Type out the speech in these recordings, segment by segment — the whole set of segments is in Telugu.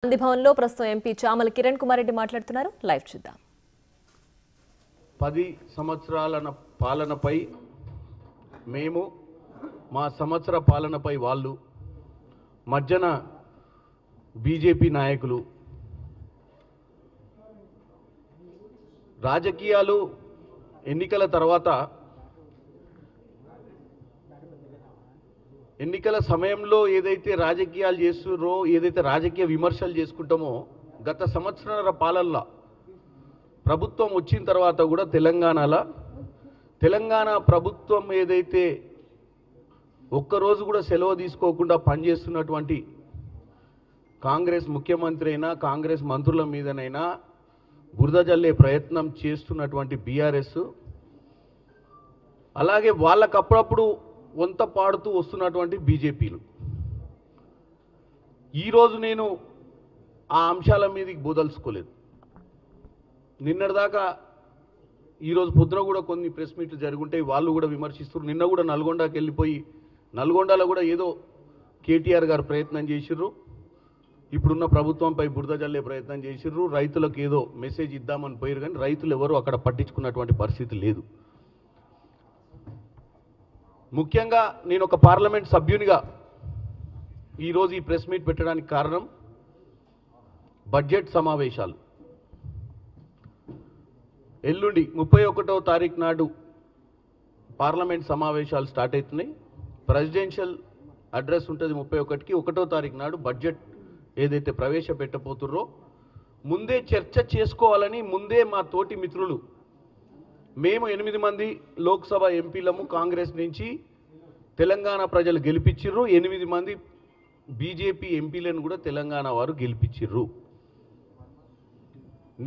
గాంధీ భవన్లో ప్రస్తుతం ఎంపీ చామల కిరణ్ కుమార్ రెడ్డి మాట్లాడుతున్నారు. లైవ్ చూద్దాం. 10 సంవత్సరాల పాలనపై మేము, మా సంవత్సర పాలనపై వాళ్ళు, మధ్యన బీజేపీ నాయకులు, రాజకీయాలు ఎన్నికల తర్వాత ఎన్నికల సమయంలో ఏదైతే రాజకీయాలు చేస్తున్నారో, ఏదైతే రాజకీయ విమర్శలు చేసుకుంటామో, గత సంవత్సరాల పాలనలో ప్రభుత్వం వచ్చిన తర్వాత కూడా తెలంగాణ ప్రభుత్వం ఏదైతే ఒక్కరోజు కూడా సెలవు తీసుకోకుండా పనిచేస్తున్నటువంటి కాంగ్రెస్ ముఖ్యమంత్రి అయినా, కాంగ్రెస్ మంత్రుల మీదనైనా బురద జల్లే ప్రయత్నం చేస్తున్నటువంటి బీఆర్ఎస్, అలాగే వాళ్ళకప్పుడప్పుడు వంత పాడుతూ వస్తున్నటువంటి బీజేపీలు. ఈరోజు నేను ఆ అంశాల మీదకి బోదలుచుకోలేదు. నిన్నటిదాకా ఈరోజు పొద్దున కూడా కొన్ని ప్రెస్ మీట్లు జరుగుంటాయి, వాళ్ళు కూడా విమర్శిస్తారు. నిన్న కూడా నల్గొండకి వెళ్ళిపోయి నల్గొండలో కూడా ఏదో కేటీఆర్ గారు ప్రయత్నం చేసిర్రు, ఇప్పుడున్న ప్రభుత్వంపై బురద జల్లే ప్రయత్నం చేసిర్రు, రైతులకు ఏదో మెసేజ్ ఇద్దామని పోయారు. కానీ రైతులు ఎవరు అక్కడ పట్టించుకున్నటువంటి పరిస్థితి లేదు. ముఖ్యంగా నేను ఒక పార్లమెంట్ సభ్యునిగా ఈరోజు ఈ ప్రెస్ మీట్ పెట్టడానికి కారణం బడ్జెట్ సమావేశాలు. ఎల్లుండి 31వ తారీఖు నాడు పార్లమెంట్ సమావేశాలు స్టార్ట్ అవుతున్నాయి. ప్రెసిడెన్షియల్ అడ్రస్ ఉంటుంది 31కి. 1వ తారీఖు నాడు బడ్జెట్ ఏదైతే ప్రవేశపెట్టబోతుర్రో ముందే చర్చ చేసుకోవాలని ముందే మా తోటి మిత్రులు, మేము 8 మంది లోక్సభ ఎంపీలము కాంగ్రెస్ నుంచి తెలంగాణ ప్రజలు గెలిపించిర్రు, 8 మంది బీజేపీ ఎంపీలను కూడా తెలంగాణ వారు గెలిపించిర్రు.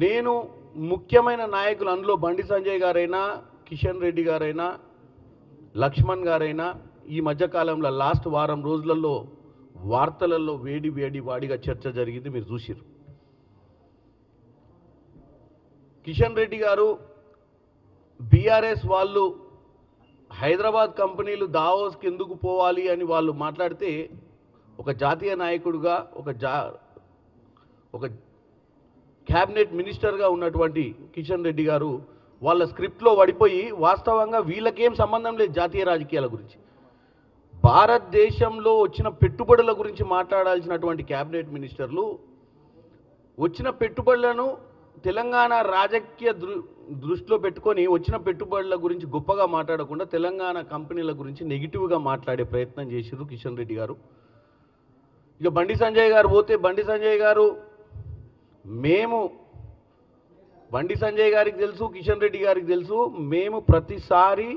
నేను ముఖ్యమైన నాయకులు, అందులో బండి సంజయ్ గారైనా, కిషన్ రెడ్డి గారైనా, లక్ష్మణ్ గారైనా ఈ మధ్యకాలంలో లాస్ట్ వారం రోజులలో వార్తలలో వాడిగా చర్చ జరిగింది, మీరు చూసిర్రు. కిషన్ రెడ్డి గారు బీఆర్ఎస్ వాళ్ళు హైదరాబాద్ కంపెనీలు దావోస్కి ఎందుకు పోవాలి అని వాళ్ళు మాట్లాడితే, ఒక జాతీయ నాయకుడిగా, ఒక క్యాబినెట్ మినిస్టర్గా ఉన్నటువంటి కిషన్ రెడ్డి గారు వాళ్ళ స్క్రిప్ట్లో పడిపోయి వాస్తవంగా వీళ్ళకేం సంబంధం లేదు జాతీయ రాజకీయాల గురించి, భారతదేశంలో వచ్చిన పెట్టుబడుల గురించి మాట్లాడాల్సినటువంటి క్యాబినెట్ మినిస్టర్లు వచ్చిన పెట్టుబడులను తెలంగాణ రాజకీయ దృష్టిలో పెట్టుకొని వచ్చిన పెట్టుబడుల గురించి గొప్పగా మాట్లాడకుండా తెలంగాణ కంపెనీల గురించి నెగిటివ్గా మాట్లాడే ప్రయత్నం చేసిర్రు కిషన్ రెడ్డి గారు. ఇక బండి సంజయ్ గారు పోతే, బండి సంజయ్ గారు, బండి సంజయ్ గారికి తెలుసు, కిషన్ రెడ్డి గారికి తెలుసు, మేము ప్రతిసారి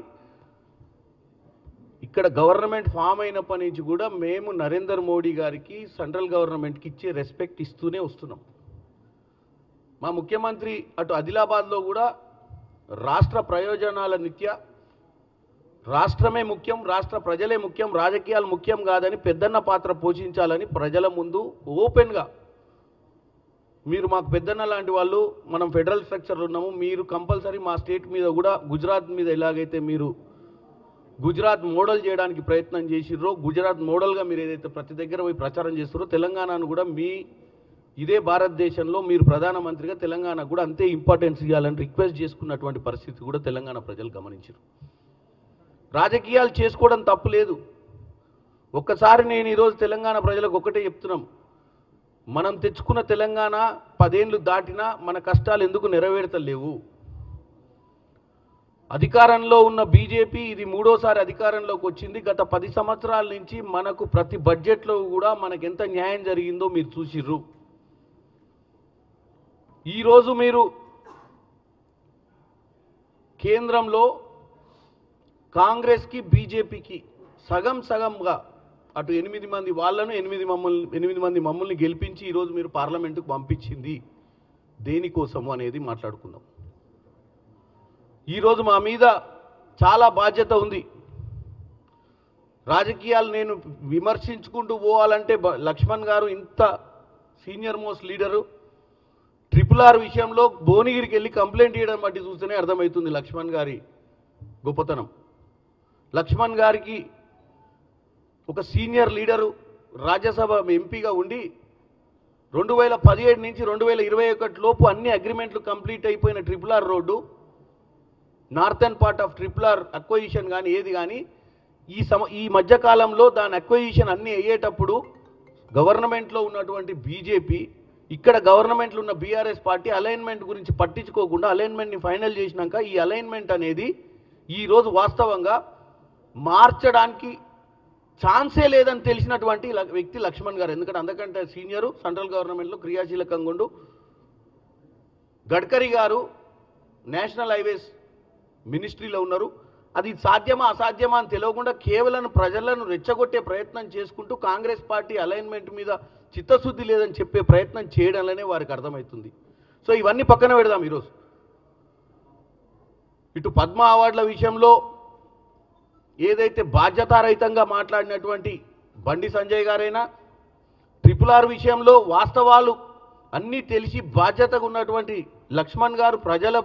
ఇక్కడ గవర్నమెంట్ ఫామ్ అయినప్పటి నుంచి కూడా మేము నరేంద్ర మోడీ గారికి, సెంట్రల్ గవర్నమెంట్కి ఇచ్చే రెస్పెక్ట్ ఇస్తూనే వస్తున్నాం. మా ముఖ్యమంత్రి అటు ఆదిలాబాద్లో కూడా రాష్ట్ర ప్రయోజనాల నిత్య రాష్ట్రమే ముఖ్యం, రాష్ట్ర ప్రజలే ముఖ్యం, రాజకీయాలు ముఖ్యం కాదని పెద్దన్న పాత్ర పోషించాలని ప్రజల ముందు ఓపెన్గా, మీరు మాకు పెద్దన్న లాంటి వాళ్ళు, మనం ఫెడరల్ స్ట్రక్చర్లో ఉన్నాము, మీరు కంపల్సరీ మా స్టేట్ మీద కూడా గుజరాత్ మీద ఎలాగైతే మీరు గుజరాత్ మోడల్ చేయడానికి ప్రయత్నం చేసిర్రో, గుజరాత్ మోడల్గా మీరు ఏదైతే ప్రతి దగ్గర పోయి ప్రచారం చేస్తారో, తెలంగాణను కూడా మీ ఇదే భారతదేశంలో మీరు ప్రధానమంత్రిగా తెలంగాణ కూడా అంతే ఇంపార్టెన్స్ ఇవ్వాలని రిక్వెస్ట్ చేసుకున్నటువంటి పరిస్థితి కూడా తెలంగాణ ప్రజలు గమనించారు. రాజకీయాలు చేసుకోవడం తప్పు లేదు. ఒక్కసారి నేను ఈరోజు తెలంగాణ ప్రజలకు ఒకటే చెప్తున్నాం, మనం తెచ్చుకున్న తెలంగాణ 10 ఏళ్ళు దాటినా మన కష్టాలు ఎందుకు నెరవేర్తలేవు? అధికారంలో ఉన్న బీజేపీ ఇది 3వసారి అధికారంలోకి వచ్చింది. గత 10 సంవత్సరాల నుంచి మనకు ప్రతి బడ్జెట్లో కూడా మనకు ఎంత న్యాయం జరిగిందో మీరు చూసిర్రు. ఈరోజు మీరు కేంద్రంలో కాంగ్రెస్కి బీజేపీకి సగంగా అటు 8 మంది వాళ్ళను 8 మంది మమ్మల్ని గెలిపించి ఈరోజు మీరు పార్లమెంటుకు పంపించింది దేనికోసము అనేది మాట్లాడుకుందాం. ఈరోజు మా మీద చాలా బాధ్యత ఉంది. రాజకీయాలు నేను విమర్శించుకుంటూ పోవాలంటే లక్ష్మణ్ గారు ఇంత సీనియర్ మోస్ట్ లీడరు, RRR విషయంలో భువనగిరికి వెళ్ళి కంప్లైంట్ చేయడం బట్టి చూస్తేనే అర్థమవుతుంది లక్ష్మణ్ గారి గొప్పతనం. లక్ష్మణ్ గారికి ఒక సీనియర్ లీడరు రాజ్యసభ ఎంపీగా ఉండి 2017 నుంచి 2021 లోపు అన్ని అగ్రిమెంట్లు కంప్లీట్ అయిపోయిన RRR road, northern part of RRR acquisition కానీ ఏది కానీ ఈ మధ్యకాలంలో దాని అక్వజిషన్ అన్నీ అయ్యేటప్పుడు గవర్నమెంట్లో ఉన్నటువంటి బీజేపీ, ఇక్కడ గవర్నమెంట్లో ఉన్న బీఆర్ఎస్ పార్టీ అలైన్మెంట్ గురించి పట్టించుకోకుండా అలైన్మెంట్ని ఫైనల్ చేసినాక ఈ అలైన్మెంట్ అనేది ఈరోజు వాస్తవంగా మార్చడానికి ఛాన్సే లేదని తెలిసినటువంటి వ్యక్తి లక్ష్మణ్ గారు. ఎందుకంటే అందుకంటే సీనియరు, సెంట్రల్ గవర్నమెంట్లో క్రియాశీలకంగా ఉండు. గడ్కరీ గారు నేషనల్ హైవేస్ మినిస్ట్రీలో ఉన్నారు. అది సాధ్యమా అసాధ్యమా అని తెలియకుండా కేవలం ప్రజలను రెచ్చగొట్టే ప్రయత్నం చేసుకుంటూ కాంగ్రెస్ పార్టీ అలైన్మెంట్ మీద చిత్తశుద్ధి లేదని చెప్పే ప్రయత్నం చేయడంలోనే వారికి అర్థమవుతుంది. సో ఇవన్నీ పక్కన పెడదాం. ఈరోజు ఇటు పద్మ అవార్డుల విషయంలో ఏదైతే బాధ్యతారహితంగా మాట్లాడినటువంటి బండి సంజయ్ గారైనా, RRR విషయంలో వాస్తవాలు అన్నీ తెలిసి బాధ్యతగా ఉన్నటువంటి లక్ష్మణ్ గారు ప్రజల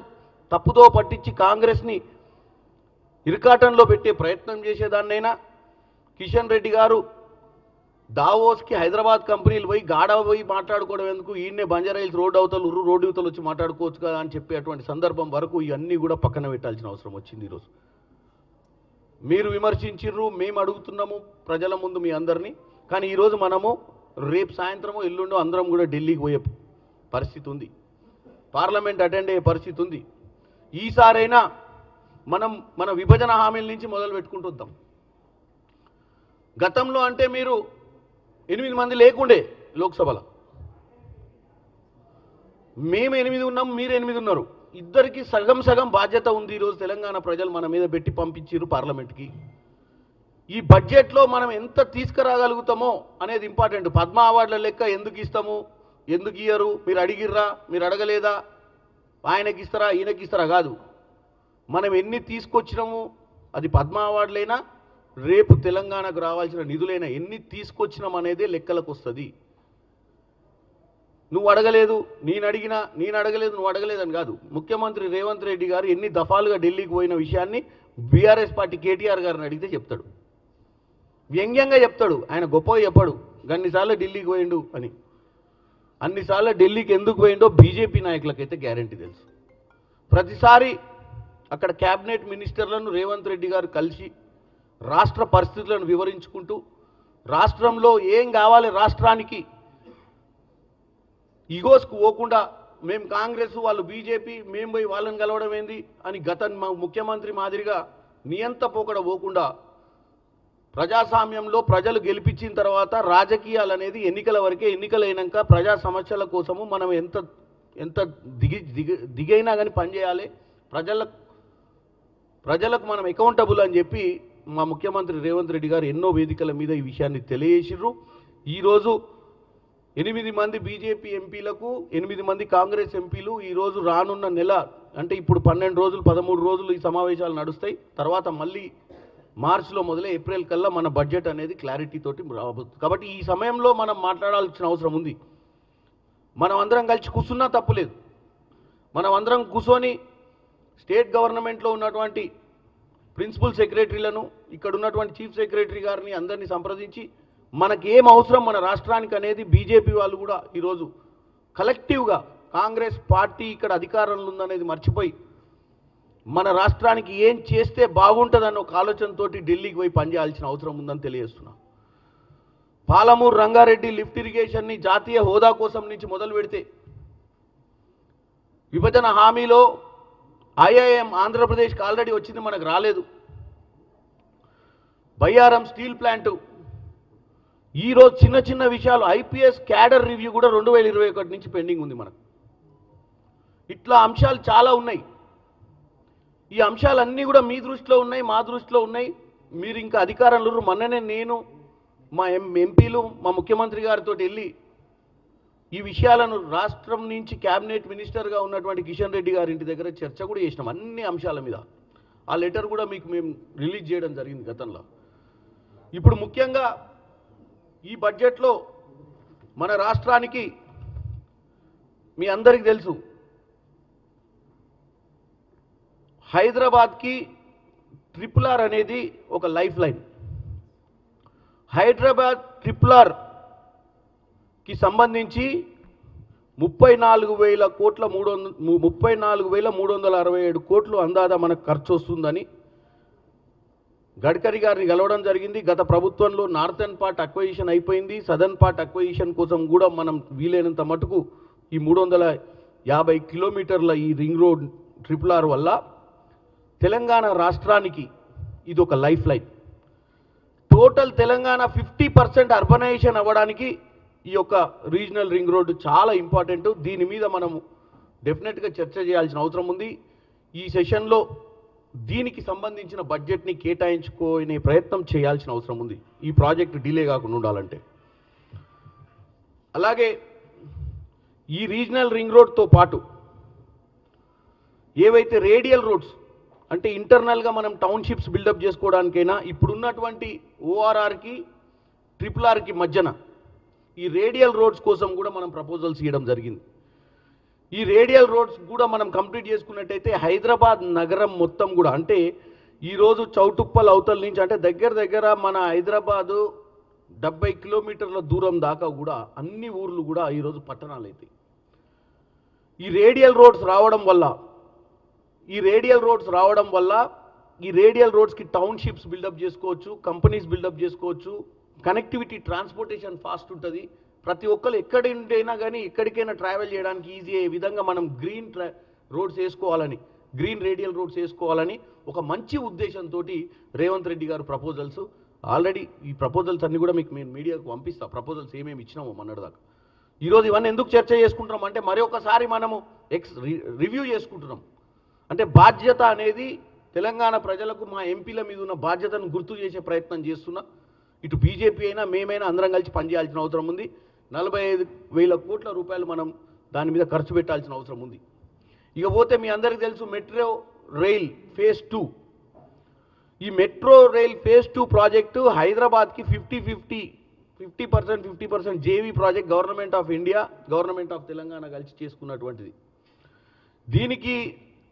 తప్పుదో పట్టించి కాంగ్రెస్ని ఇరకాటంలో పెట్టే ప్రయత్నం చేసేదాన్నైనా, కిషన్ రెడ్డి గారు దావోస్కి హైదరాబాద్ కంపెనీలు పోయి గాఢ పోయి మాట్లాడుకోవడం ఎందుకు, ఈయన్నే బంజారాయిల్స్ రోడ్డు అవతలు వచ్చి మాట్లాడుకోవచ్చు కదా అని చెప్పేటువంటి సందర్భం వరకు ఇవన్నీ కూడా పక్కన పెట్టాల్సిన అవసరం వచ్చింది. ఈరోజు మీరు విమర్శించిర్రు, మేము అడుగుతున్నాము ప్రజల ముందు మీ అందరినీ. కానీ ఈరోజు మనము రేపు సాయంత్రమో ఎల్లుండో అందరం కూడా ఢిల్లీకి పోయే పరిస్థితి ఉంది, పార్లమెంట్ అటెండ్ అయ్యే పరిస్థితి ఉంది. ఈసారైనా మనం మన విభజన హామీల నుంచి మొదలు పెట్టుకుంటుద్దాం. గతంలో అంటే మీరు 8 మంది లేకుండే లోక్సభలో, మేము 8 ఉన్నాం, మీరు 8 ఉన్నారు. ఇద్దరికి సగం సగం బాధ్యత ఉంది. ఈరోజు తెలంగాణ ప్రజలు మన మీద పెట్టి పంపించారు పార్లమెంట్కి. ఈ బడ్జెట్లో మనం ఎంత తీసుకురాగలుగుతామో అనేది ఇంపార్టెంట్. పద్మ అవార్డుల లెక్క ఎందుకు ఇస్తాము, ఎందుకు ఇయ్యరు, మీరు అడిగిర్రా, మీరు అడగలేదా, ఆయనకి ఇస్తారా ఈయనకి ఇస్తారా కాదు. మనం ఎన్ని తీసుకొచ్చినాము, అది పద్మ అవార్డులైనా రేపు తెలంగాణకు రావాల్సిన నిధులైనా ఎన్ని తీసుకొచ్చినాం అనేదే లెక్కలకు వస్తుంది. నువ్వు అడగలేదు నేను అడిగినా, నేను అడగలేదు నువ్వు అడగలేదని కాదు. ముఖ్యమంత్రి రేవంత్ రెడ్డి గారు ఎన్ని దఫాలుగా ఢిల్లీకి పోయిన విషయాన్ని బీఆర్ఎస్ పార్టీ కేటీఆర్ గారిని అడిగితే చెప్తాడు, వ్యంగ్యంగా చెప్తాడు. ఆయన గొప్పగా చెప్పాడు అన్నిసార్లు ఢిల్లీకి పోయిండు అని. అన్నిసార్లు ఢిల్లీకి ఎందుకు పోయిండో బీజేపీ నాయకులకైతే గ్యారంటీ తెలుసు. ప్రతిసారి అక్కడ క్యాబినెట్ మినిస్టర్లను రేవంత్ రెడ్డి గారు కలిసి రాష్ట్ర పరిస్థితులను వివరించుకుంటూ, రాష్ట్రంలో ఏం కావాలి రాష్ట్రానికి, ఈగోస్కు పోకుండా మేము కాంగ్రెస్ వాళ్ళు బీజేపీ మేము పోయి వాళ్ళని కలవడం ఏంది అని ముఖ్యమంత్రి మాదిరిగా నియంత పోకడ పోకుండా, ప్రజాస్వామ్యంలో ప్రజలు గెలిపించిన తర్వాత రాజకీయాలు అనేది ఎన్నికల వరకే, ఎన్నికలైనాక ప్రజా సమస్యల కోసము మనం ఎంత దిగైనా కానీ పనిచేయాలి, ప్రజలకు మనం అకౌంటబుల్ అని చెప్పి మా ముఖ్యమంత్రి రేవంత్ రెడ్డి గారు ఎన్నో వేదికల మీద ఈ విషయాన్ని తెలియజేసిర్రు. ఈరోజు 8 మంది బీజేపీ ఎంపీలకు 8 మంది కాంగ్రెస్ ఎంపీలు ఈరోజు రానున్న నెల అంటే ఇప్పుడు 12 రోజులు 13 రోజులు ఈ సమావేశాలు నడుస్తాయి. తర్వాత మళ్ళీ మార్చిలో మొదలై ఏప్రిల్ కల్లా మన బడ్జెట్ అనేది క్లారిటీ తోటి రాబోతుంది. కాబట్టి ఈ సమయంలో మనం మాట్లాడాల్సిన అవసరం ఉంది. మనం అందరం కలిసి కూర్చున్నా తప్పులేదు. మనం అందరం కూర్చొని స్టేట్ గవర్నమెంట్లో ఉన్నటువంటి ప్రిన్సిపల్ సెక్రటరీలను, ఇక్కడ ఉన్నటువంటి చీఫ్ సెక్రటరీ గారిని అందరినీ సంప్రదించి మనకి ఏం అవసరం మన రాష్ట్రానికి అనేది బీజేపీ వాళ్ళు కూడా ఈరోజు కలెక్టివ్గా కాంగ్రెస్ పార్టీ ఇక్కడ అధికారంలో ఉందనేది మర్చిపోయి మన రాష్ట్రానికి ఏం చేస్తే బాగుంటుందన్న ఒక ఆలోచనతో ఢిల్లీకి పోయి పనిచేయాల్సిన అవసరం ఉందని తెలియజేస్తున్నా. పాలమూరు రంగారెడ్డి లిఫ్ట్ ఇరిగేషన్ని జాతీయ హోదా కోసం నుంచి మొదలు పెడితే, విభజన హామీలో ఐఐఎం ఆంధ్రప్రదేశ్కి ఆల్రెడీ వచ్చింది, మనకు రాలేదు. బయ్యారం స్టీల్ ప్లాంటు, ఈరోజు చిన్న చిన్న విషయాలు, ఐపీఎస్ క్యాడర్ రివ్యూ కూడా 2021 నుంచి పెండింగ్ ఉంది మనకు. ఇట్లా అంశాలు చాలా ఉన్నాయి. ఈ అంశాలన్నీ కూడా మీ దృష్టిలో ఉన్నాయి, మా దృష్టిలో ఉన్నాయి. మీరు ఇంకా అధికారంలో మొన్ననే నేను మా ఎంపీలు మా ముఖ్యమంత్రి గారితో వెళ్ళి ఈ విషయాలను రాష్ట్రం నుంచి క్యాబినెట్ మినిస్టర్గా ఉన్నటువంటి కిషన్ రెడ్డి గారి ఇంటి దగ్గర చర్చ కూడా చేసినాం అన్ని అంశాల మీద. ఆ లెటర్ కూడా మీకు మేము రిలీజ్ చేయడం జరిగింది గతంలో. ఇప్పుడు ముఖ్యంగా ఈ బడ్జెట్లో మన రాష్ట్రానికి మీ అందరికీ తెలుసు, హైదరాబాద్కి RRR అనేది ఒక లైఫ్ లైన్. హైదరాబాద్ RRRకి సంబంధించి 34,367 కోట్లు అందాదా మనకు ఖర్చు వస్తుందని గడ్కరీ గారిని కలవడం జరిగింది. గత ప్రభుత్వంలో నార్థన్ పార్ట్ అక్వైజిషన్ అయిపోయింది. సదర్న్ పార్ట్ అక్వైజిషన్ కోసం కూడా మనం వీలైనంత మటుకు ఈ 350 కిలోమీటర్ల ఈ రింగ్ రోడ్ RRR వల్ల తెలంగాణ రాష్ట్రానికి ఇది ఒక life line. Total Telangana 50% urbanization అవ్వడానికి ఈ యొక్క రీజనల్ రింగ్ రోడ్డు చాలా ఇంపార్టెంట్. దీని మీద మనము డెఫినెట్గా చర్చ చేయాల్సిన అవసరం ఉంది. ఈ సెషన్లో దీనికి సంబంధించిన బడ్జెట్ని కేటాయించుకునే ప్రయత్నం చేయాల్సిన అవసరం ఉంది ఈ ప్రాజెక్ట్ డిలే కాకుండా ఉండాలంటే. అలాగే ఈ రీజనల్ రింగ్ రోడ్తో పాటు ఏవైతే రేడియల్ రోడ్స్ అంటే ఇంటర్నల్గా మనం టౌన్షిప్స్ బిల్డప్ చేసుకోవడానికైనా ఇప్పుడున్నటువంటి ORRకి RRRకి మధ్యన ఈ రేడియల్ రోడ్స్ కోసం కూడా మనం ప్రపోజల్స్ ఇవ్వడం జరిగింది. ఈ రేడియల్ రోడ్స్ కూడా మనం కంప్లీట్ చేసుకున్నట్టయితే హైదరాబాద్ నగరం మొత్తం కూడా అంటే ఈరోజు చౌటుప్పల్ అవతల నుంచి అంటే దగ్గర మన హైదరాబాదు 70 కిలోమీటర్ల దూరం దాకా కూడా అన్ని ఊర్లు కూడా ఈరోజు పట్టణాలు అవుతాయి. ఈ రేడియల్ రోడ్స్ రావడం వల్ల ఈ రేడియల్ రోడ్స్కి టౌన్షిప్స్ బిల్డప్ చేసుకోవచ్చు, కంపెనీస్ బిల్డప్ చేసుకోవచ్చు, కనెక్టివిటీ ట్రాన్స్పోర్టేషన్ ఫాస్ట్ ఉంటుంది. ప్రతి ఒక్కరు ఎక్కడైనా కానీ ఎక్కడికైనా ట్రావెల్ చేయడానికి ఈజీ అయ్యే విధంగా మనం గ్రీన్ రేడియల్ రోడ్స్ వేసుకోవాలని ఒక మంచి ఉద్దేశంతో రేవంత్ రెడ్డి గారు ప్రపోజల్స్ ఆల్రెడీ ఈ ప్రపోజల్స్ అన్నీ కూడా మీకు నేను మీడియాకు పంపిస్తా. ప్రపోజల్స్ ఏమేమి ఇచ్చినామో మొన్నటిదాకా. ఈరోజు ఇవన్నీ ఎందుకు చర్చ చేసుకుంటున్నాం అంటే మరొకసారి మనము రివ్యూ చేసుకుంటున్నాం. అంటే బాధ్యత అనేది తెలంగాణ ప్రజలకు మా ఎంపీల మీద ఉన్న బాధ్యతను గుర్తు చేసే ప్రయత్నం చేస్తున్నా. ఇటు బీజేపీ అయినా మేమైనా అందరం కలిసి పనిచేయాల్సిన అవసరం ఉంది. 45,000 కోట్ల రూపాయలు మనం దాని మీద ఖర్చు పెట్టాల్సిన అవసరం ఉంది. ఇకపోతే మీ అందరికీ తెలుసు మెట్రో రైల్ ఫేజ్ 2. ఈ మెట్రో రైల్ ఫేజ్ 2 ప్రాజెక్టు హైదరాబాద్కి 50% JV project government of India, government of Telangana కలిసి చేసుకున్నటువంటిది. దీనికి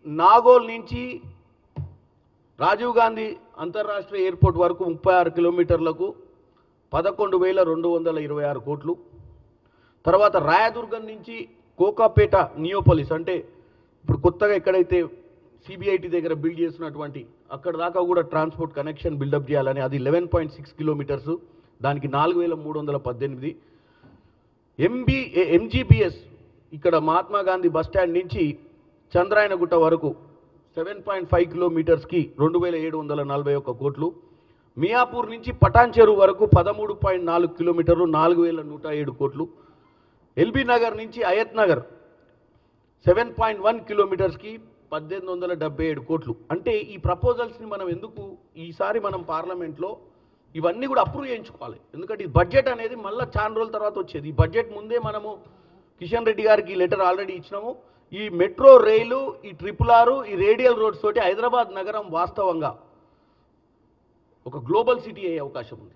నాగోల్ నుంచి రాజీవ్ గాంధీ అంతర్రాష్ట్రీయ ఎయిర్పోర్ట్ వరకు 36 కిలోమీటర్లకు 11,226 కోట్లు. తర్వాత రాయదుర్గం నుంచి కోకాపేట నియోపోలిస్ అంటే ఇప్పుడు కొత్తగా ఎక్కడైతే CBIT దగ్గర బిల్డ్ చేస్తున్నటువంటి అక్కడ దాకా కూడా ట్రాన్స్పోర్ట్ కనెక్షన్ బిల్డప్ చేయాలని అది 11.6 కిలోమీటర్స్, దానికి 4,318. MGBS ఇక్కడ మహాత్మా గాంధీ బస్ స్టాండ్ నుంచి చంద్రాయనగుట్ట వరకు 7.5 కిలోమీటర్స్కి 2,741 కోట్లు. మియాపూర్ నుంచి పటాన్ చెరువు వరకు 13.4 కిలోమీటర్లు 4,107 కోట్లు. ఎల్బీ నగర్ నుంచి అయత్ నగర్ 7.1 కిలోమీటర్స్కి 1,877 కోట్లు. అంటే ఈ ప్రపోజల్స్ని మనం ఎందుకు ఈసారి మనం పార్లమెంట్లో ఇవన్నీ కూడా అప్రూవ్ చేయించుకోవాలి. ఎందుకంటే ఈ బడ్జెట్ అనేది మళ్ళీ చాలా రోజుల తర్వాత వచ్చేది. ఈ బడ్జెట్ ముందే మనము కిషన్ రెడ్డి గారికి లెటర్ ఆల్రెడీ ఇచ్చినాము. ఈ మెట్రో రైలు, ఈ RRR, ఈ రేడియల్ రోడ్స్ తోటి హైదరాబాద్ నగరం వాస్తవంగా ఒక గ్లోబల్ సిటీ అయ్యే అవకాశం ఉంది.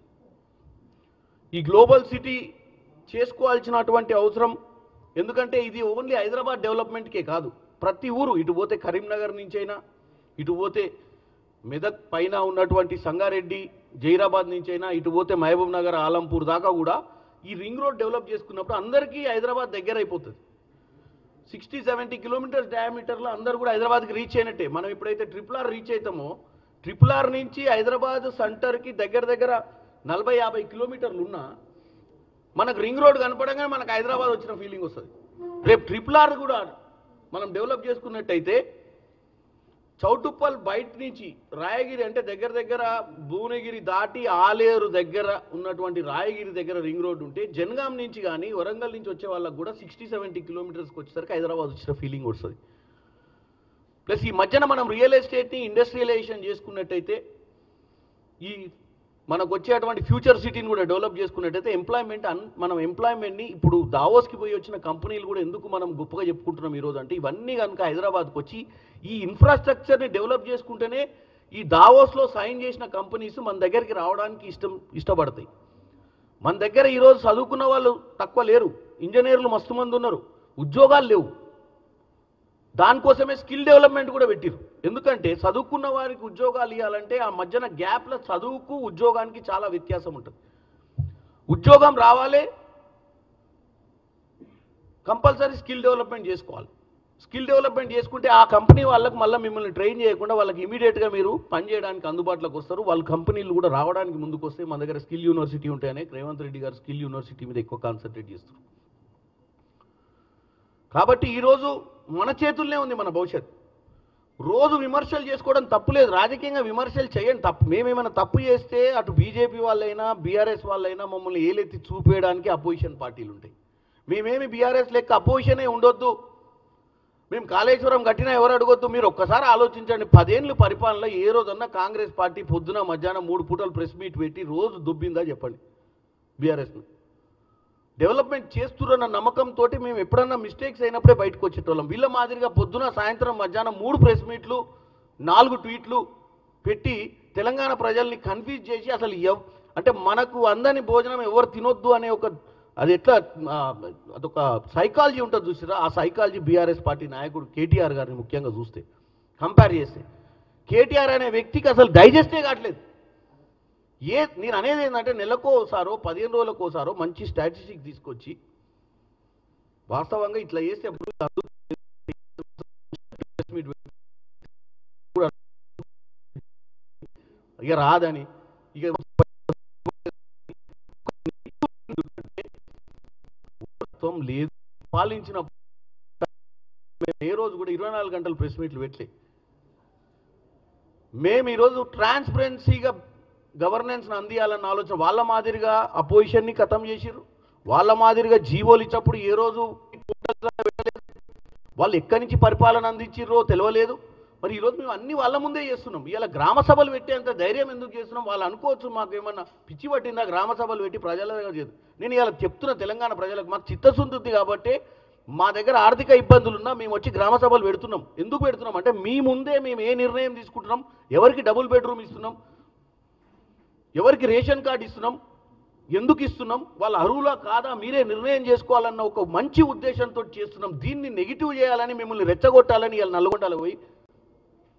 ఈ గ్లోబల్ సిటీ చేసుకోవాల్సినటువంటి అవసరం, ఎందుకంటే ఇది ఓన్లీ హైదరాబాద్ డెవలప్మెంట్కే కాదు, ప్రతి ఊరు ఇటు పోతే కరీంనగర్ నుంచి అయినా, ఇటు పోతే మెదక్ పైన ఉన్నటువంటి సంగారెడ్డి జైరాబాద్ నుంచి అయినా, ఇటు పోతే మహబూబ్ నగర్ ఆలంపూర్ దాకా కూడా ఈ రింగ్ రోడ్ డెవలప్ చేసుకున్నప్పుడు అందరికీ హైదరాబాద్ దగ్గర అయిపోతుంది. 60-70 కిలోమీటర్స్ డయామీటర్లో అందరూ కూడా హైదరాబాద్కి రీచ్ అయినట్టే. మనం ఎప్పుడైతే RRR రీచ్ అవుతామో RRR నుంచి హైదరాబాద్ సెంటర్కి దగ్గర 40-50 కిలోమీటర్లు ఉన్నా మనకు రింగ్ రోడ్ కనపడంగానే మనకు హైదరాబాద్ వచ్చిన ఫీలింగ్ వస్తుంది. రేపు RRR కూడా మనం డెవలప్ చేసుకున్నట్టయితే చౌటుప్పల్ బయట నుంచి రాయగిరి అంటే దగ్గర భువనగిరి దాటి ఆలేరు దగ్గర ఉన్నటువంటి రాయగిరి దగ్గర రింగ్ రోడ్ ఉంటే జనగాం నుంచి కానీ వరంగల్ నుంచి వచ్చే వాళ్ళకు కూడా 60-70 కిలోమీటర్స్కి వచ్చేసరికి హైదరాబాద్ వచ్చిన ఫీలింగ్ వస్తుంది. ప్లస్ ఈ మధ్యన మనం రియల్ ఎస్టేట్ని ఇండస్ట్రియలైజేషన్ చేసుకున్నట్టయితే ఈ మనకు వచ్చేటువంటి ఫ్యూచర్ సిటీని కూడా డెవలప్ చేసుకున్నట్టయితే మనం ఎంప్లాయ్మెంట్ని ఇప్పుడు దావోస్కి పోయి వచ్చిన కంపెనీలు కూడా ఎందుకు మనం గొప్పగా చెప్పుకుంటున్నాం ఈరోజు అంటే ఇవన్నీ కనుక హైదరాబాద్కి వచ్చి ఈ ఇన్ఫ్రాస్ట్రక్చర్ని డెవలప్ చేసుకుంటేనే ఈ దావోస్లో సైన్ చేసిన కంపెనీస్ మన దగ్గరికి రావడానికి ఇష్టపడతాయి. మన దగ్గర ఈరోజు చదువుకున్న వాళ్ళు తక్కువ లేరు, ఇంజనీర్లు మస్తు మంది ఉన్నారు, ఉద్యోగాలు లేవు. దానికోసమే స్కిల్ డెవలప్మెంట్ కూడా పెట్టిరు. ఎందుకంటే చదువుకున్న వారికి ఉద్యోగాలు ఇవ్వాలంటే ఆ మధ్యన గ్యాప్లో చదువుకు ఉద్యోగానికి చాలా వ్యత్యాసం ఉంటుంది. ఉద్యోగం రావాలి, కంపల్సరీ స్కిల్ డెవలప్మెంట్ చేసుకోవాలి. స్కిల్ డెవలప్మెంట్ చేసుకుంటే ఆ కంపెనీ వాళ్ళకి మళ్ళీ మిమ్మల్ని ట్రైన్ చేయకుండా వాళ్ళకి ఇమీడియట్గా మీరు పని చేయడానికి అందుబాటులోకి వస్తారు. వాళ్ళ కంపెనీలు కూడా రావడానికి ముందుకు వస్తే మన దగ్గర స్కిల్ యూనివర్సిటీ ఉంటాయని రేవంత్ రెడ్డి గారు స్కిల్ యూనివర్సిటీ మీద ఎక్కువ కాన్సన్ట్రేట్ చేస్తారు. కాబట్టి ఈరోజు మన చేతుల్లోనే ఉంది మన భవిష్యత్తు. రోజు విమర్శలు చేసుకోవడం తప్పులేదు, రాజకీయంగా విమర్శలు చేయండి, తప్పు. మేమేమైనా తప్పు చేస్తే అటు బీజేపీ వాళ్ళైనా బీఆర్ఎస్ వాళ్ళైనా మమ్మల్ని ఏలెత్తి చూపేయడానికి అపోజిషన్ పార్టీలు ఉంటాయి. మేమేమి బీఆర్ఎస్ లెక్క అపోజిషనే ఉండొద్దు, మేము కాళేశ్వరం కట్టినా ఎవరు అడగొద్దు. మీరు ఒక్కసారి ఆలోచించండి, 10 ఏళ్ళు పరిపాలనలో ఏ రోజన్నా కాంగ్రెస్ పార్టీ పొద్దున మధ్యాహ్నం 3 పూటలు ప్రెస్ మీట్ పెట్టి రోజు దుబ్బిందా చెప్పండి? బీఆర్ఎస్ను డెవలప్మెంట్ చేస్తున్న నమ్మకంతో మేము ఎప్పుడన్నా మిస్టేక్స్ అయినప్పుడే బయటకు వచ్చేటోళ్ళం. వీళ్ళ మాదిరిగా పొద్దున సాయంత్రం మధ్యాహ్నం 3 ప్రెస్ మీట్లు 4 ట్వీట్లు పెట్టి తెలంగాణ ప్రజల్ని కన్ఫ్యూజ్ చేసి అసలు అంటే మనకు అందని భోజనం ఎవరు తినొద్దు అనే ఒక అది ఎట్లా అదొక సైకాలజీ ఉంటుంది చూసిరా. ఆ సైకాలజీ బీఆర్ఎస్ పార్టీ నాయకుడు కేటీఆర్ గారిని ముఖ్యంగా చూస్తే కంపేర్ చేస్తే కేటీఆర్ అనే వ్యక్తికి అసలు డైజెస్టే కావట్లేదు. నేను అనేది ఏంటంటే నెలకోసారో 15 రోజులకోసారో మంచి స్టాటిస్టిక్ తీసుకొచ్చి వాస్తవంగా ఇట్లా చేస్తే ఇక రాదని ఇక లేదు. పాలించిన ఏ రోజు కూడా 24 గంటలు ప్రెస్ మీట్లు పెట్టలే. మేము ఈరోజు ట్రాన్స్పరెన్సీగా గవర్నెన్స్ని అందియాలన్న ఆలోచన. వాళ్ళ మాదిరిగా అపోజిషన్ని ఖతం చేసిర్రు, వాళ్ళ మాదిరిగా జీవోలు ఇచ్చినప్పుడు ఏ రోజు వాళ్ళు ఎక్కడి నుంచి పరిపాలన అందించిర్రో తెలియలేదు. మరి ఈరోజు మేము అన్ని వాళ్ళ ముందే చేస్తున్నాం. ఇలా గ్రామ సభలు పెట్టేంత ధైర్యం ఎందుకు చేస్తున్నాం? వాళ్ళు అనుకోవచ్చు మాకు ఏమన్నా పిచ్చి పట్టిందా గ్రామ సభలు పెట్టి ప్రజల దగ్గర చేయదు. నేను ఇలా చెప్తున్నా తెలంగాణ ప్రజలకు మాకు చిత్తశుద్ధి కాబట్టి మా దగ్గర ఆర్థిక ఇబ్బందులు ఉన్నా మేము వచ్చి గ్రామ సభలు పెడుతున్నాం. ఎందుకు పెడుతున్నాం అంటే మీ ముందే మేము ఏ నిర్ణయం తీసుకుంటున్నాం, ఎవరికి డబుల్ బెడ్రూమ్ ఇస్తున్నాం, ఎవరికి రేషన్ కార్డు ఇస్తున్నాం, ఎందుకు ఇస్తున్నాం, వాళ్ళ అర్హులా కాదా మీరే నిర్ణయం చేసుకోవాలన్న ఒక మంచి ఉద్దేశంతో చేస్తున్నాం. దీన్ని నెగిటివ్ చేయాలని మిమ్మల్ని రెచ్చగొట్టాలని ఇలా నల్గొండలో పోయి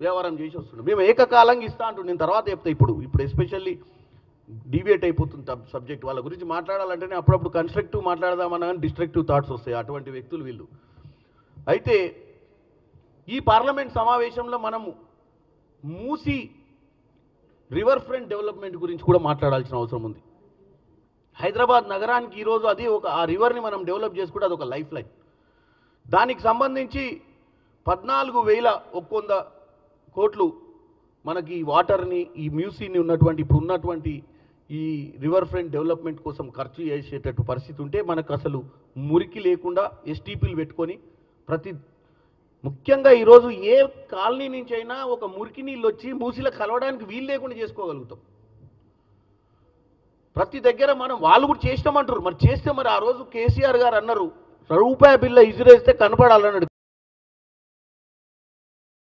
వ్యవహారం చేసి వస్తున్నాం. మేము ఏకకాలంగా ఇస్తా అంటూ నేను తర్వాత చెప్తా. ఇప్పుడు ఎస్పెషల్లీ డిబేట్ అయిపోతుంది సబ్జెక్ట్. వాళ్ళ గురించి మాట్లాడాలంటేనే అప్పుడప్పుడు కన్స్ట్రక్టివ్ మాట్లాడదామన్నా కానీ డిస్ట్రక్టివ్ థాట్స్ వస్తాయి. అటువంటి వ్యక్తులు వీళ్ళు. అయితే ఈ పార్లమెంట్ సమావేశంలో మనము మూసి రివర్ ఫ్రంట్ డెవలప్మెంట్ గురించి కూడా మాట్లాడాల్సిన అవసరం ఉంది. హైదరాబాద్ నగరానికి ఈరోజు అది ఆ రివర్ని మనం డెవలప్ చేసుకుంటే అది ఒక లైఫ్ లైన్. దానికి సంబంధించి 14,100 కోట్లు మనకి వాటర్ని ఈ మ్యూసీని ఇప్పుడు ఉన్నటువంటి ఈ రివర్ ఫ్రంట్ డెవలప్మెంట్ కోసం ఖర్చు చేసేటట్టు పరిస్థితి ఉంటే మనకు అసలు మురికి లేకుండా ఎస్టీపీలు పెట్టుకొని ముఖ్యంగా ఈరోజు ఏ కాలనీ నుంచి అయినా ఒక మురికి నీళ్ళు వచ్చి మూసిలో కలవడానికి వీలు లేకుండా చేసుకోగలుగుతాం. ప్రతి దగ్గర మనం వాళ్ళు కూడా చేసినామంటారు. మరి చేస్తే మరి ఆ రోజు కేసీఆర్ గారు అన్నారు రూపాయి బిల్ల ఇజురేస్తే కనపడాలన్నాడు.